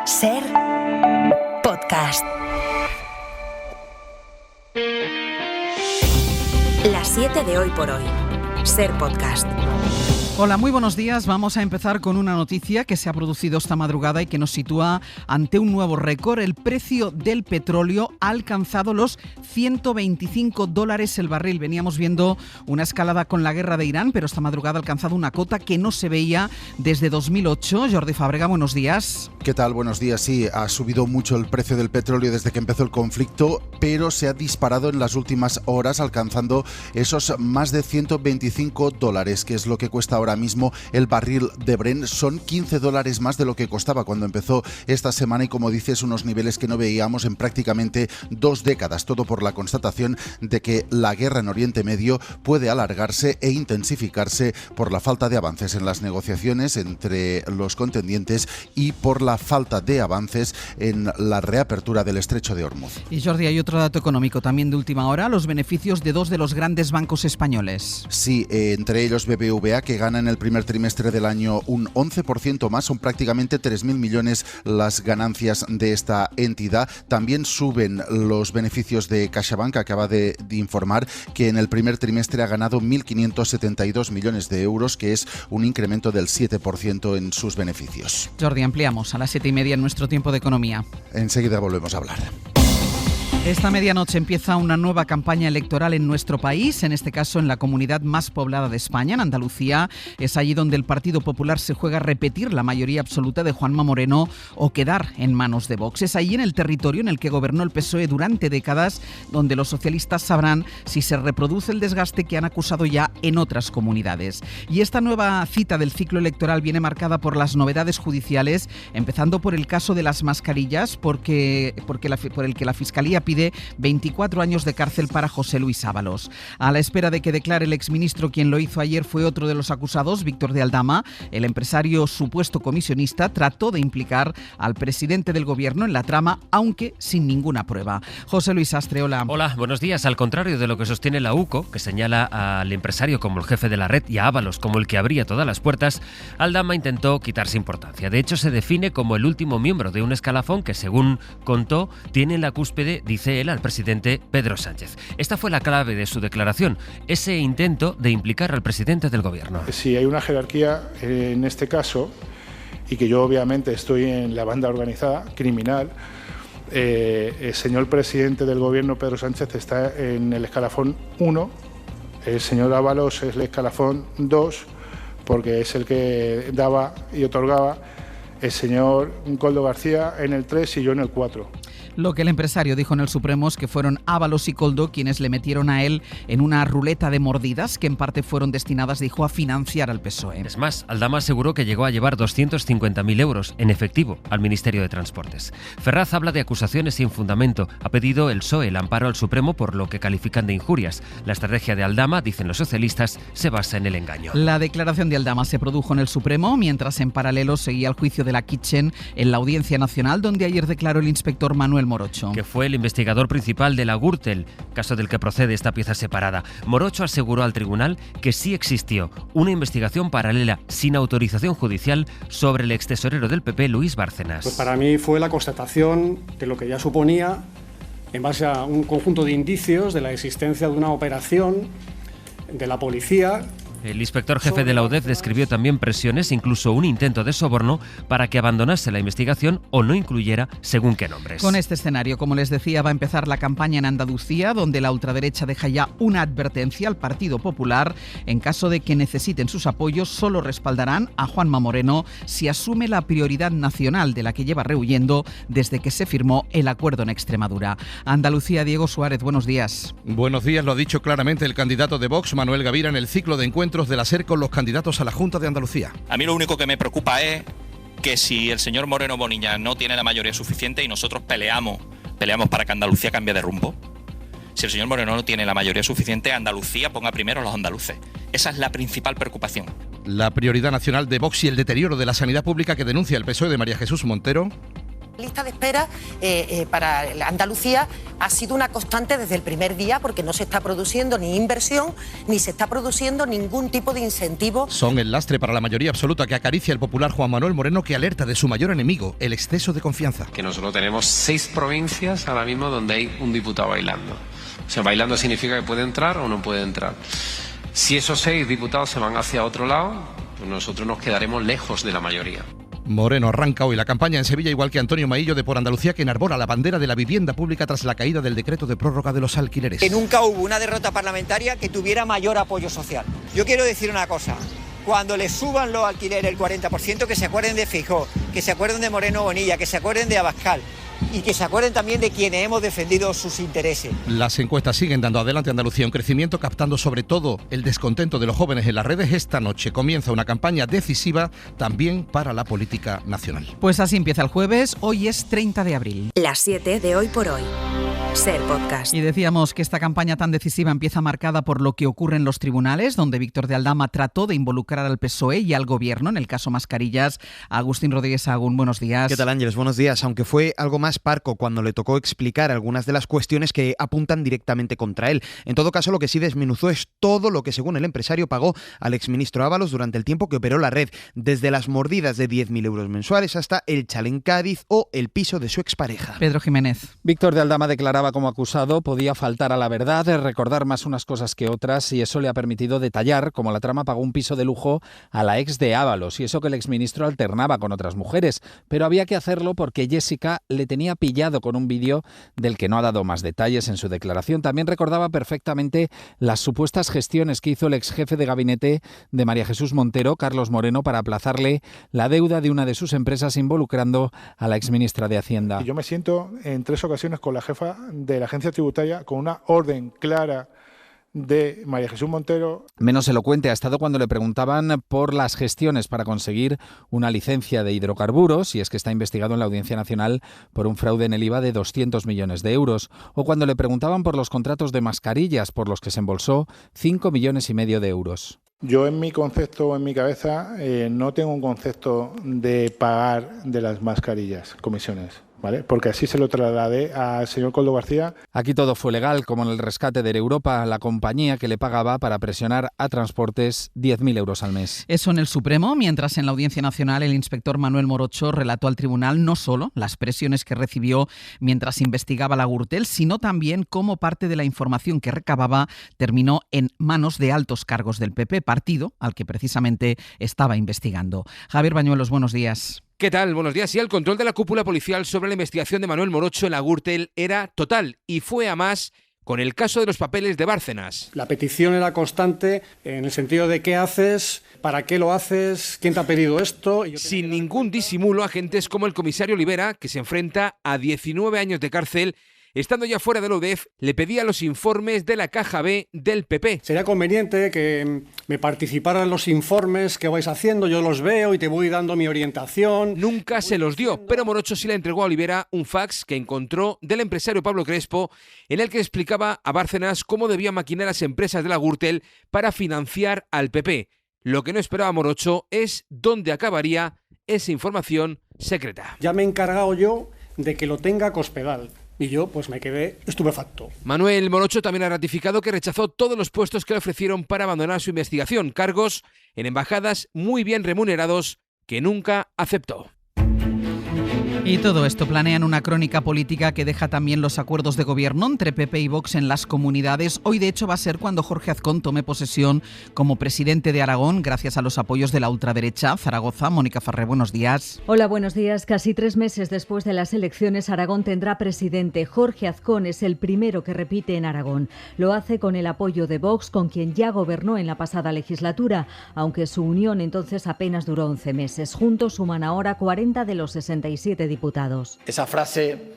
Ser podcast. Las 7 de hoy por hoy. Ser podcast. Hola, muy buenos días. Vamos a empezar con una noticia que se ha producido esta madrugada y que nos sitúa ante un nuevo récord. El precio del petróleo ha alcanzado los $125 el barril. Veníamos viendo una escalada con la guerra de Irán, pero esta madrugada ha alcanzado una cota que no se veía desde 2008. Jordi Fàbrega, buenos días. ¿Qué tal? Buenos días. Sí, ha subido mucho el precio del petróleo desde que empezó el conflicto, pero se ha disparado en las últimas horas, alcanzando esos más de $125, que es lo que cuesta ahora mismo el barril de Brent. Son $15 más de lo que costaba cuando empezó esta semana y, como dices, unos niveles que no veíamos en prácticamente 2 décadas. Todo por la constatación de que la guerra en Oriente Medio puede alargarse e intensificarse por la falta de avances en las negociaciones entre los contendientes y por la falta de avances en la reapertura del estrecho de Hormuz. Y Jordi, hay otro dato económico también de última hora, los beneficios de 2 de los grandes bancos españoles. Sí, entre ellos BBVA, que gana en el primer trimestre del año un 11% más, son prácticamente 3.000 millones las ganancias de esta entidad. También suben los beneficios de CaixaBank, que acaba de informar que en el primer trimestre ha ganado 1.572 millones de euros, que es un incremento del 7% en sus beneficios. Jordi, ampliamos a las 7:30 en nuestro tiempo de economía. Enseguida volvemos a hablar. Esta medianoche empieza una nueva campaña electoral en nuestro país, en este caso en la comunidad más poblada de España, en Andalucía. Es allí donde el Partido Popular se juega a repetir la mayoría absoluta de Juanma Moreno o quedar en manos de Vox. Es allí, en el territorio en el que gobernó el PSOE durante décadas, donde los socialistas sabrán si se reproduce el desgaste que han acusado ya en otras comunidades. Y esta nueva cita del ciclo electoral viene marcada por las novedades judiciales, empezando por el caso de las mascarillas, por el que la Fiscalía pide 24 años de cárcel para José Luis Ábalos. A la espera de que declare el exministro, quien lo hizo ayer fue otro de los acusados, Víctor de Aldama. El empresario supuesto comisionista trató de implicar al presidente del gobierno en la trama, aunque sin ninguna prueba. José Luis Astre, hola. Hola, buenos días. Al contrario de lo que sostiene la UCO, que señala al empresario como el jefe de la red y a Ábalos como el que abría todas las puertas, Aldama intentó quitarse importancia. De hecho, se define como el último miembro de un escalafón que, según contó, tiene en la cúspide, dice él, al presidente Pedro Sánchez. Esta fue la clave de su declaración, ese intento de implicar al presidente del gobierno. Si hay una jerarquía en este caso, y que yo obviamente estoy en la banda organizada, criminal, el señor presidente del gobierno, Pedro Sánchez, está en el escalafón 1, el señor Ábalos es el escalafón 2, porque es el que daba y otorgaba, el señor Koldo García en el 3 y yo en el 4. Lo que el empresario dijo en el Supremo es que fueron Ábalos y Koldo quienes le metieron a él en una ruleta de mordidas que en parte fueron destinadas, dijo, a financiar al PSOE. Es más, Aldama aseguró que llegó a llevar 250.000 euros en efectivo al Ministerio de Transportes. Ferraz habla de acusaciones sin fundamento. Ha pedido el PSOE el amparo al Supremo por lo que califican de injurias. La estrategia de Aldama, dicen los socialistas, se basa en el engaño. La declaración de Aldama se produjo en el Supremo, mientras en paralelo seguía el juicio de la Kitchen en la Audiencia Nacional, donde ayer declaró el inspector Manuel Morocho, que fue el investigador principal de la Gürtel, caso del que procede esta pieza separada. Morocho aseguró al tribunal que sí existió una investigación paralela sin autorización judicial sobre el extesorero del PP, Luis Bárcenas. Pues para mí fue la constatación de lo que ya suponía, en base a un conjunto de indicios de la existencia de una operación de la policía. El inspector jefe de la UDEF describió también presiones, incluso un intento de soborno para que abandonase la investigación o no incluyera según qué nombres. Con este escenario, como les decía, va a empezar la campaña en Andalucía, donde la ultraderecha deja ya una advertencia al Partido Popular. En caso de que necesiten sus apoyos, solo respaldarán a Juanma Moreno si asume la prioridad nacional de la que lleva rehuyendo desde que se firmó el acuerdo en Extremadura. Andalucía, Diego Suárez, buenos días. Buenos días, lo ha dicho claramente el candidato de Vox, Manuel Gavira, en el ciclo de encuentros de la SER con los candidatos a la Junta de Andalucía. A mí lo único que me preocupa es que si el señor Moreno Bonilla no tiene la mayoría suficiente y nosotros peleamos para que Andalucía cambie de rumbo, si el señor Moreno no tiene la mayoría suficiente, Andalucía ponga primero a los andaluces. Esa es la principal preocupación. La prioridad nacional de Vox y el deterioro de la sanidad pública que denuncia el PSOE de María Jesús Montero. La lista de espera para Andalucía ha sido una constante desde el primer día porque no se está produciendo ni inversión ni se está produciendo ningún tipo de incentivo. Son el lastre para la mayoría absoluta que acaricia el popular Juan Manuel Moreno, que alerta de su mayor enemigo, el exceso de confianza. Que nosotros tenemos 6 provincias ahora mismo donde hay un diputado bailando. O sea, bailando significa que puede entrar o no puede entrar. Si esos 6 diputados se van hacia otro lado, pues nosotros nos quedaremos lejos de la mayoría. Moreno arranca hoy la campaña en Sevilla, igual que Antonio Maillo de Por Andalucía, que enarbora la bandera de la vivienda pública tras la caída del decreto de prórroga de los alquileres. Que nunca hubo una derrota parlamentaria que tuviera mayor apoyo social. Yo quiero decir una cosa. Cuando les suban los alquileres el 40%, que se acuerden de Feijóo, que se acuerden de Moreno Bonilla, que se acuerden de Abascal y que se acuerden también de quienes hemos defendido sus intereses. Las encuestas siguen dando adelante a Andalucía un crecimiento, captando sobre todo el descontento de los jóvenes en las redes. Esta noche comienza una campaña decisiva también para la política nacional. Pues así empieza el jueves, hoy es 30 de abril. Las 7 de Hoy por Hoy. Ser Podcast. Y decíamos que esta campaña tan decisiva empieza marcada por lo que ocurre en los tribunales, donde Víctor de Aldama trató de involucrar al PSOE y al Gobierno en el caso Mascarillas. Agustín Rodríguez Agún, buenos días. ¿Qué tal, Ángeles? Buenos días. Aunque fue algo más parco cuando le tocó explicar algunas de las cuestiones que apuntan directamente contra él. En todo caso, lo que sí desmenuzó es todo lo que, según el empresario, pagó al exministro Ábalos durante el tiempo que operó la red, desde las mordidas de 10.000 euros mensuales hasta el chalet en Cádiz o el piso de su expareja. Pedro Jiménez. Víctor de Aldama declaraba como acusado, podía faltar a la verdad, recordar más unas cosas que otras, y eso le ha permitido detallar cómo la trama pagó un piso de lujo a la ex de Ábalos, y eso que el exministro alternaba con otras mujeres, pero había que hacerlo porque Jessica le tenía pillado con un vídeo del que no ha dado más detalles en su declaración. También recordaba perfectamente las supuestas gestiones que hizo el ex jefe de gabinete de María Jesús Montero, Carlos Moreno, para aplazarle la deuda de una de sus empresas, involucrando a la exministra de Hacienda. Y yo me siento en 3 ocasiones con la jefa de la agencia tributaria con una orden clara de María Jesús Montero. Menos elocuente ha estado cuando le preguntaban por las gestiones para conseguir una licencia de hidrocarburos, y es que está investigado en la Audiencia Nacional por un fraude en el IVA de 200 millones de euros, o cuando le preguntaban por los contratos de mascarillas por los que se embolsó 5,5 millones de euros. Yo en mi concepto, en mi cabeza, no tengo un concepto de pagar de las mascarillas comisiones, ¿vale? Porque así se lo trasladé al señor Koldo García. Aquí todo fue legal, como en el rescate de Europa, la compañía que le pagaba para presionar a Transportes 10.000 euros al mes. Eso en el Supremo, mientras en la Audiencia Nacional el inspector Manuel Morocho relató al tribunal no solo las presiones que recibió mientras investigaba la Gürtel, sino también cómo parte de la información que recababa terminó en manos de altos cargos del PP, partido al que precisamente estaba investigando. Javier Bañuelos, buenos días. ¿Qué tal? Buenos días. Sí, el control de la cúpula policial sobre la investigación de Manuel Morocho en la Gürtel era total, y fue a más con el caso de los papeles de Bárcenas. La petición era constante en el sentido de qué haces, para qué lo haces, quién te ha pedido esto. Sin ningún disimulo, agentes como el comisario Olivera, que se enfrenta a 19 años de cárcel, estando ya fuera de la UDEF, le pedía los informes de la caja B del PP. Sería conveniente que me participaran los informes que vais haciendo, yo los veo y te voy dando mi orientación. Nunca se los dio, pero Morocho sí le entregó a Olivera un fax que encontró del empresario Pablo Crespo, en el que explicaba a Bárcenas cómo debía maquinar las empresas de la Gürtel para financiar al PP. Lo que no esperaba Morocho es dónde acabaría esa información secreta. Ya me he encargado yo de que lo tenga Cospedal. Y yo pues me quedé estupefacto. Manuel Morocho también ha ratificado que rechazó todos los puestos que le ofrecieron para abandonar su investigación, cargos en embajadas muy bien remunerados que nunca aceptó. Y todo esto planean una crónica política que deja también los acuerdos de gobierno entre PP y Vox en las comunidades. Hoy, de hecho, va a ser cuando Jorge Azcón tome posesión como presidente de Aragón, gracias a los apoyos de la ultraderecha. Zaragoza, Mónica Farré, buenos días. Hola, buenos días. Casi 3 meses después de las elecciones, Aragón tendrá presidente. Jorge Azcón es el primero que repite en Aragón. Lo hace con el apoyo de Vox, con quien ya gobernó en la pasada legislatura, aunque su unión entonces apenas duró 11 meses. Juntos suman ahora 40 de los 67 diputados. Esa frase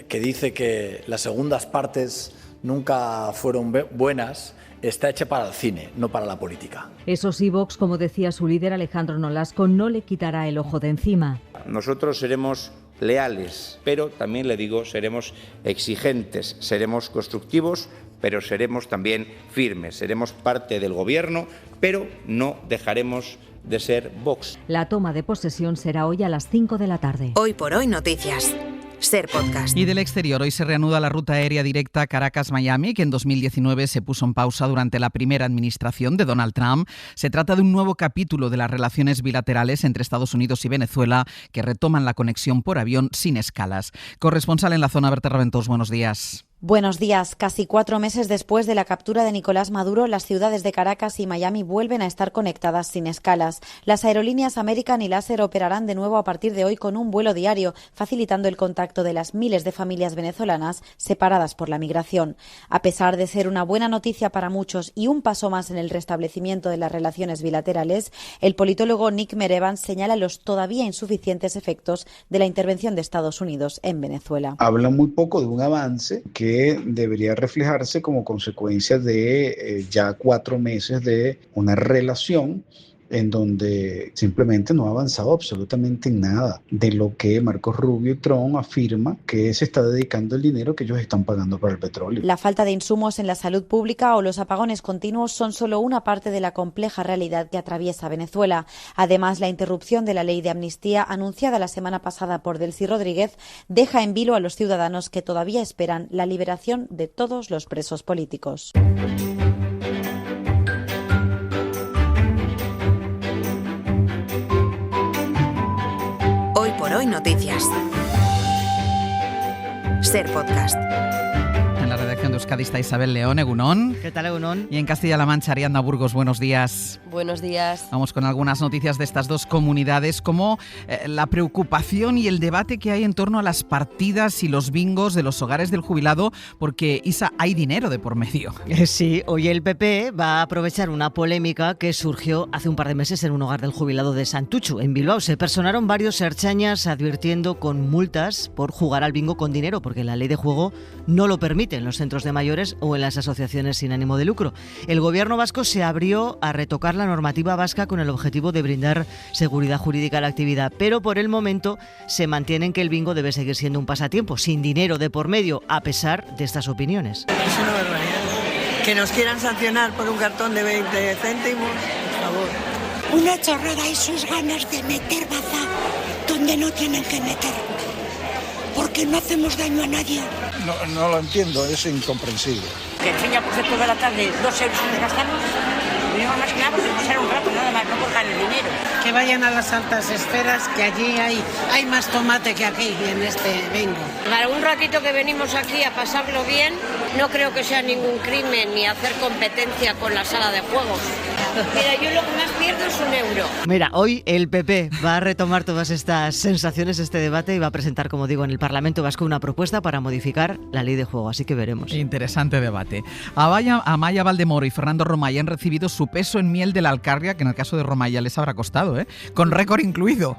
que dice que las segundas partes nunca fueron buenas está hecha para el cine, no para la política. Eso sí, Vox, como decía su líder Alejandro Nolasco, no le quitará el ojo de encima. Nosotros seremos leales, pero también le digo, seremos exigentes, seremos constructivos, pero seremos también firmes. Seremos parte del gobierno, pero no dejaremos de ser Vox. La toma de posesión será hoy a las 5 de la tarde. Hoy por hoy noticias. Ser Podcast. Y del exterior, hoy se reanuda la ruta aérea directa Caracas-Miami, que en 2019 se puso en pausa durante la primera administración de Donald Trump. Se trata de un nuevo capítulo de las relaciones bilaterales entre Estados Unidos y Venezuela, que retoman la conexión por avión sin escalas. Corresponsal en la zona, Berta Raventós, buenos días. Buenos días. Casi 4 meses después de la captura de Nicolás Maduro, las ciudades de Caracas y Miami vuelven a estar conectadas sin escalas. Las aerolíneas American y Laser operarán de nuevo a partir de hoy con un vuelo diario, facilitando el contacto de las miles de familias venezolanas separadas por la migración. A pesar de ser una buena noticia para muchos y un paso más en el restablecimiento de las relaciones bilaterales, el politólogo Nick Merevans señala los todavía insuficientes efectos de la intervención de Estados Unidos en Venezuela. Habla muy poco de un avance que debería reflejarse como consecuencia de ya 4 meses de una relación en donde simplemente no ha avanzado absolutamente nada de lo que Marcos Rubio y Trump afirma que se está dedicando el dinero que ellos están pagando para el petróleo. La falta de insumos en la salud pública o los apagones continuos son solo una parte de la compleja realidad que atraviesa Venezuela. Además, la interrupción de la ley de amnistía anunciada la semana pasada por Delcy Rodríguez deja en vilo a los ciudadanos que todavía esperan la liberación de todos los presos políticos. Hoy por hoy noticias. Ser Podcast. En la redacción de Euskadi está Isabel León, Egunon. ¿Qué tal, Egunon? Y en Castilla-La Mancha, Ariadna Burgos, buenos días. Buenos días. Vamos con algunas noticias de estas dos comunidades, como la preocupación y el debate que hay en torno a las partidas y los bingos de los hogares del jubilado, porque, Isa, hay dinero de por medio. Sí, hoy el PP va a aprovechar una polémica que surgió hace un par de meses en un hogar del jubilado de Santuchu, en Bilbao. Se personaron varios ertzainas advirtiendo con multas por jugar al bingo con dinero, porque la ley de juego no lo permite en los centros de mayores o en las asociaciones sin ánimo de lucro. El gobierno vasco se abrió a retocar la normativa vasca con el objetivo de brindar seguridad jurídica a la actividad, pero por el momento se mantienen que el bingo debe seguir siendo un pasatiempo, sin dinero de por medio, a pesar de estas opiniones. Es una barbaridad. Que nos quieran sancionar por un cartón de 20 céntimos, por favor. Una chorrada y sus ganas de meter baza donde no tienen que meter. Porque no hacemos daño a nadie. No lo entiendo, es incomprensible. Que enseña por toda la tarde 2 euros que nos gastamos, no más que nada porque pasar un rato, nada más, no por ganar dinero. Que vayan a las altas esferas, que allí hay más tomate que aquí en este bingo. Para un ratito que venimos aquí a pasarlo bien, no creo que sea ningún crimen ni hacer competencia con la sala de juegos. Mira, yo lo que más pierdo es 1 euro. Mira, hoy el PP va a retomar todas estas sensaciones, este debate, y va a presentar, como digo, en el Parlamento Vasco una propuesta para modificar la ley de juego, así que veremos. Interesante debate. Amaya Valdemoro y Fernando Romay han recibido su peso en miel de la Alcarria, que en el caso de Romay ya les habrá costado, con récord incluido.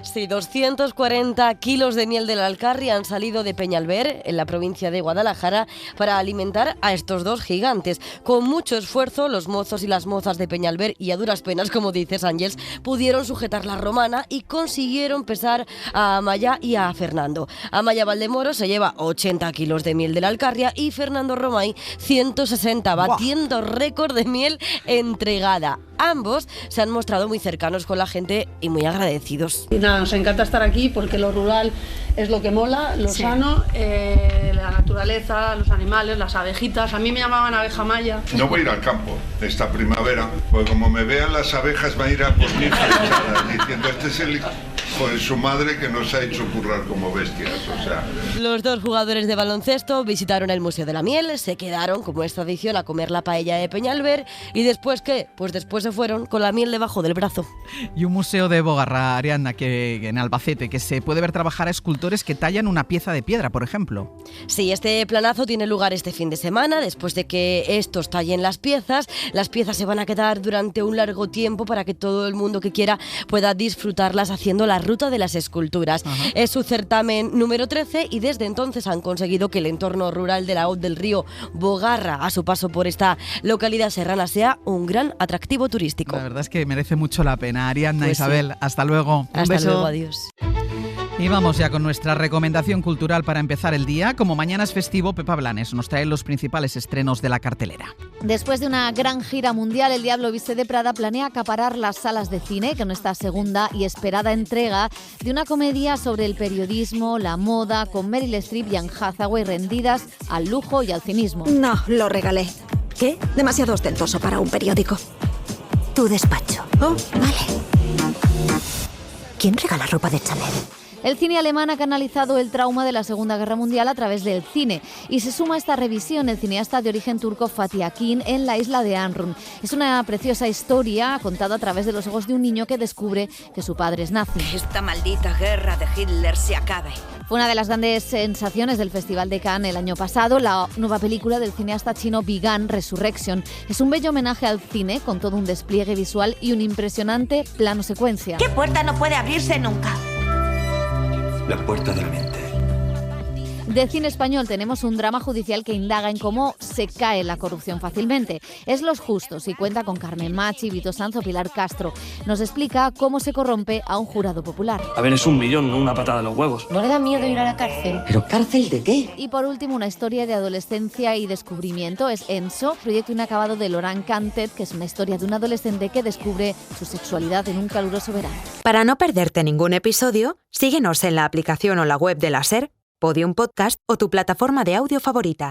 Sí, 240 kilos de miel de la Alcarria han salido de Peñalver, en la provincia de Guadalajara, para alimentar a estos dos gigantes. Con mucho esfuerzo, los mozos y las mozas de Peñalver, y a duras penas, como dices, Ángeles, pudieron sujetar la romana y consiguieron pesar a Amaya y a Fernando. Amaya Valdemoro se lleva 80 kilos de miel de la Alcarria y Fernando Romay 160, batiendo récord de miel entregada. Ambos se han mostrado muy cercanos con la gente y muy agradecidos. Y nada, nos encanta estar aquí porque lo rural es lo que mola, lo sano, la naturaleza, los animales, las abejitas. A mí me llamaban abeja maya. No voy a ir al campo esta primavera, porque como me vean las abejas van a ir a por mí diciendo este es el hijo de su madre que nos ha hecho currar como bestias. O sea. Los dos jugadores de baloncesto visitaron el Museo de la Miel, se quedaron, como es tradición, a comer la paella de Peñalver y después ¿qué? Pues después se fueron con la miel debajo del brazo. Y un museo de Bogarra, Ariadna, que en Albacete, que se puede ver trabajar a escultores que tallan una pieza de piedra, por ejemplo. Sí, este planazo tiene lugar este fin de semana. Después de que estos tallen las piezas se van a quedar durante un largo tiempo para que todo el mundo que quiera pueda disfrutarlas haciendo la ruta de las esculturas. Ajá. Es su certamen número 13 y desde entonces han conseguido que el entorno rural de la hoz del río Bogarra, a su paso por esta localidad serrana, sea un gran atractivo turístico. La verdad es que merece mucho la pena. Ariadna, pues Isabel, sí. hasta luego. Hasta luego, adiós. Y vamos ya con nuestra recomendación cultural para empezar el día. Como mañana es festivo, Pepa Blanes nos trae los principales estrenos de la cartelera. Después de una gran gira mundial, El Diablo Viste de Prada planea acaparar las salas de cine con esta segunda y esperada entrega de una comedia sobre el periodismo, la moda, con Meryl Streep y Anne Hathaway rendidas al lujo y al cinismo. No, lo regalé. ¿Qué? Demasiado ostentoso para un periódico. Tu despacho. Oh, vale. ¿Quién regala ropa de Chanel? El cine alemán ha canalizado el trauma de la Segunda Guerra Mundial a través del cine y se suma a esta revisión el cineasta de origen turco Fatih Akin en La isla de Amrun. Es una preciosa historia contada a través de los ojos de un niño que descubre que su padre es nazi. Esta maldita guerra de Hitler se acabe. Fue una de las grandes sensaciones del Festival de Cannes el año pasado. La nueva película del cineasta chino Vigan, Resurrection, es un bello homenaje al cine con todo un despliegue visual y un impresionante plano secuencia. ¿Qué puerta no puede abrirse nunca? La puerta de la mente. De cine español tenemos un drama judicial que indaga en cómo se cae la corrupción fácilmente. Es Los Justos y cuenta con Carmen Machi, Vito Sanz o Pilar Castro. Nos explica cómo se corrompe a un jurado popular. A ver, es 1 millón, no una patada en los huevos. ¿No le da miedo ir a la cárcel? ¿Pero cárcel de qué? Y por último, una historia de adolescencia y descubrimiento. Es Enso, proyecto inacabado de Laurent Cantet, que es una historia de un adolescente que descubre su sexualidad en un caluroso verano. Para no perderte ningún episodio, síguenos en la aplicación o la web de la SER, Podium Podcast o tu plataforma de audio favorita.